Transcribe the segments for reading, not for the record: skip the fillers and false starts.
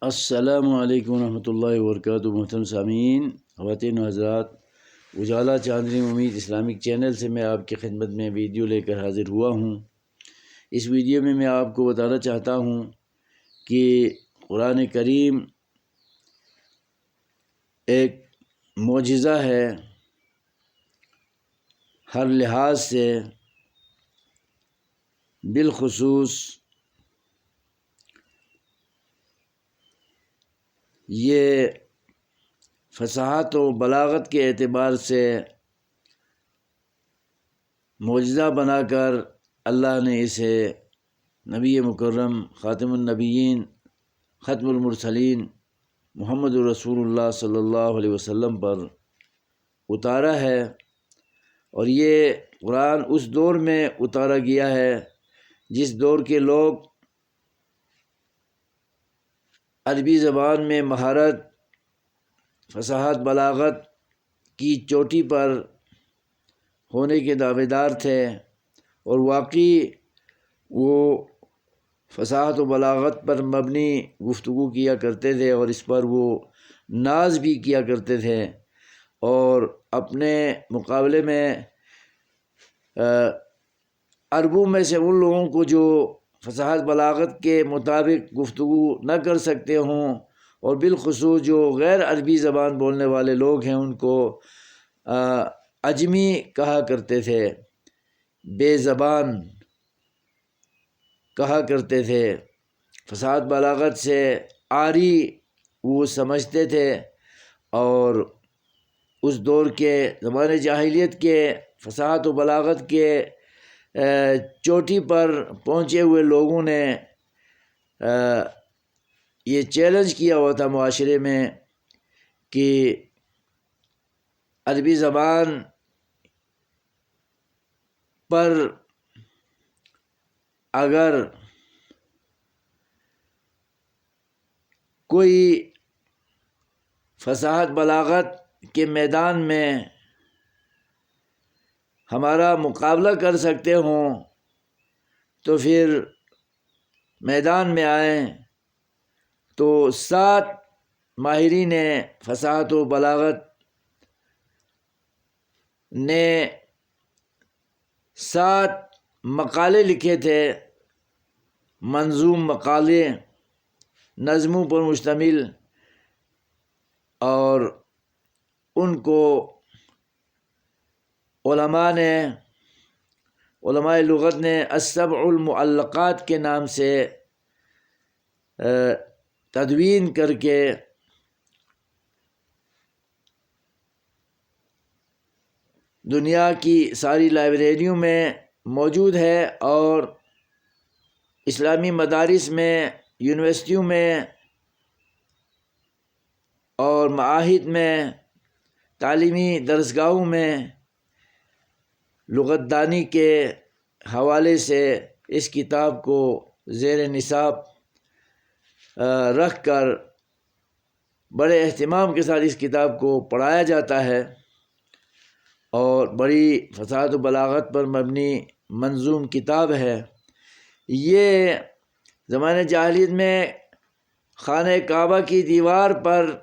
السلام علیکم ورحمۃ اللہ وبرکاتہ۔ محترم سامعین، خواتین و حضرات، اجالا چاندنی امید اسلامک چینل سے میں آپ کی خدمت میں ویڈیو لے کر حاضر ہوا ہوں۔ اس ویڈیو میں آپ کو بتانا چاہتا ہوں کہ قرآن کریم ایک معجزہ ہے ہر لحاظ سے، بالخصوص یہ فصاحت و بلاغت کے اعتبار سے معجزہ بنا کر اللہ نے اسے نبی مکرم خاتم النبیین ختم المرسلین محمد رسول اللہ صلی اللہ علیہ وسلم پر اتارا ہے، اور یہ قرآن اس دور میں اتارا گیا ہے جس دور کے لوگ عربی زبان میں مہارت، فصاحت، بلاغت کی چوٹی پر ہونے کے دعوے دار تھے، اور واقعی وہ فصاحت و بلاغت پر مبنی گفتگو کیا کرتے تھے، اور اس پر وہ ناز بھی کیا کرتے تھے، اور اپنے مقابلے میں عربوں میں سے ان لوگوں کو جو فصاحت بلاغت کے مطابق گفتگو نہ کر سکتے ہوں، اور بالخصوص جو غیر عربی زبان بولنے والے لوگ ہیں، ان کو عجمی کہا کرتے تھے، بے زبان کہا کرتے تھے، فصاحت بلاغت سے عاری وہ سمجھتے تھے، اور اس دور کے زمانے جاہلیت کے فصاحت و بلاغت کے چوٹی پر پہنچے ہوئے لوگوں نے یہ چیلنج کیا ہوا تھا معاشرے میں کہ عربی زبان پر اگر کوئی فصاحت بلاغت کے میدان میں ہمارا مقابلہ کر سکتے ہوں تو پھر میدان میں آئیں۔ تو 7 ماہرین فصاحت و بلاغت نے 7 مقالے لکھے تھے، منظوم مقالے، نظموں پر مشتمل، اور ان کو علماء لغت نے السبع المعلقات کے نام سے تدوین کر کے دنیا کی ساری لائبریریوں میں موجود ہے، اور اسلامی مدارس میں، یونیورسٹیوں میں اور معاہد میں، تعلیمی درسگاہوں میں لغت دانی کے حوالے سے اس کتاب کو زیر نصاب رکھ کر بڑے اہتمام کے ساتھ اس کتاب کو پڑھایا جاتا ہے، اور بڑی فصاحت و بلاغت پر مبنی منظوم کتاب ہے۔ یہ زمانۂ جاہلیت میں خانہ کعبہ کی دیوار پر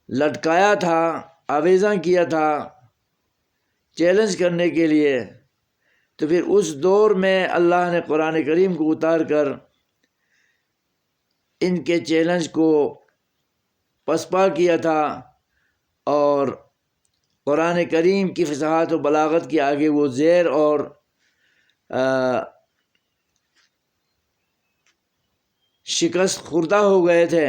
لٹکایا تھا، آویزاں کیا تھا چیلنج کرنے کے لیے۔ تو پھر اس دور میں اللہ نے قرآن کریم کو اتار کر ان کے چیلنج کو پسپا کیا تھا، اور قرآن کریم کی فصاحت و بلاغت کے آگے وہ زیر اور شکست خوردہ ہو گئے تھے۔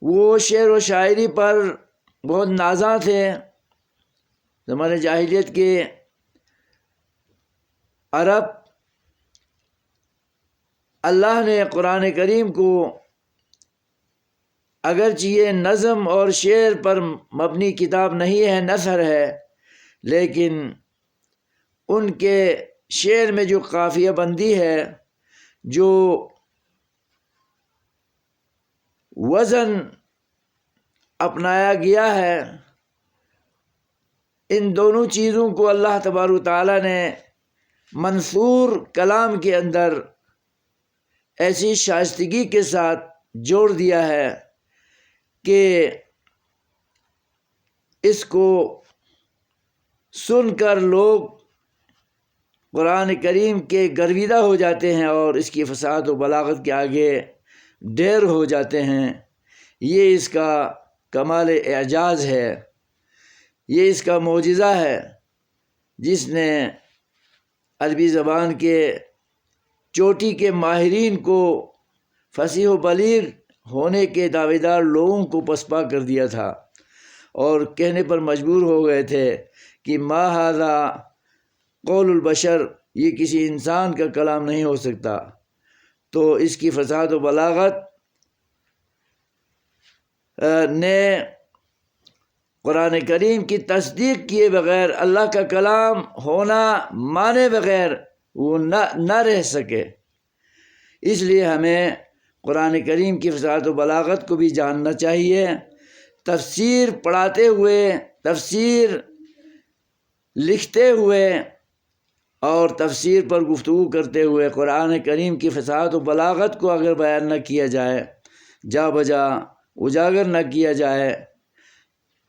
وہ شعر و شاعری پر بہت نازاں تھے۔ زمانۂ جاہلیت کے عرب، اللہ نے قرآن کریم کو اگرچہ یہ نظم اور شعر پر مبنی کتاب نہیں ہے، نثر ہے، لیکن ان کے شعر میں جو قافیہ بندی ہے، جو وزن اپنایا گیا ہے، ان دونوں چیزوں کو اللہ تبارک و تعالیٰ نے منثور کلام کے اندر ایسی شائستگی کے ساتھ جوڑ دیا ہے کہ اس کو سن کر لوگ قرآن کریم کے گرویدہ ہو جاتے ہیں اور اس کی فصاحت و بلاغت کے آگے ڈھیر ہو جاتے ہیں۔ یہ اس کا کمال اعجاز ہے، یہ اس کا معجزہ ہے، جس نے عربی زبان کے چوٹی کے ماہرین کو فصیح و بلیغ ہونے کے دعوے دار لوگوں کو پسپا کر دیا تھا اور کہنے پر مجبور ہو گئے تھے کہ ما ھذا قول البشر، یہ کسی انسان کا کلام نہیں ہو سکتا۔ تو اس کی فصاحت و بلاغت نے قرآن کریم کی تصدیق کیے بغیر اللہ کا کلام ہونا مانے بغیر وہ نہ رہ سکے۔ اس لیے ہمیں قرآن کریم کی فصاحت و بلاغت کو بھی جاننا چاہیے۔ تفسیر پڑھاتے ہوئے، تفسیر لکھتے ہوئے اور تفسیر پر گفتگو کرتے ہوئے قرآن کریم کی فصاحت و بلاغت کو اگر بیان نہ کیا جائے، جا بجا اجاگر نہ کیا جائے،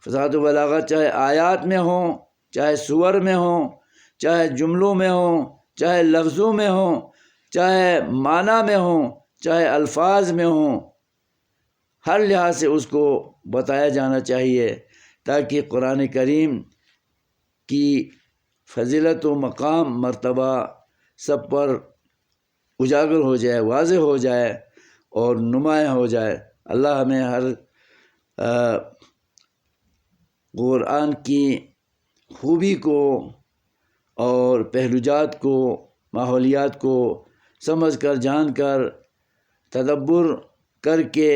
فصاحت و بلاغت چاہے آیات میں ہوں، چاہے سور میں ہوں، چاہے جملوں میں ہوں، چاہے لفظوں میں ہوں، چاہے معنی میں ہوں، چاہے الفاظ میں ہوں، ہر لحاظ سے اس کو بتایا جانا چاہیے تاکہ قرآن کریم کی فضیلت و مقام مرتبہ سب پر اجاگر ہو جائے، واضح ہو جائے اور نمایاں ہو جائے۔ اللہ ہمیں ہر قرآن کی خوبی کو اور پہلوجات کو، ماحولیات کو سمجھ کر، جان کر، تدبر کر کے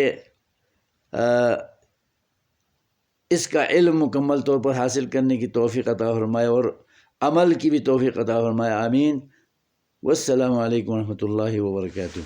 اس کا علم مکمل طور پر حاصل کرنے کی توفیق عطا فرمائے اور عمل کی بھی توفیق عطا فرمائے، آمین۔ والسلام علیکم ورحمۃ اللہ وبرکاتہ۔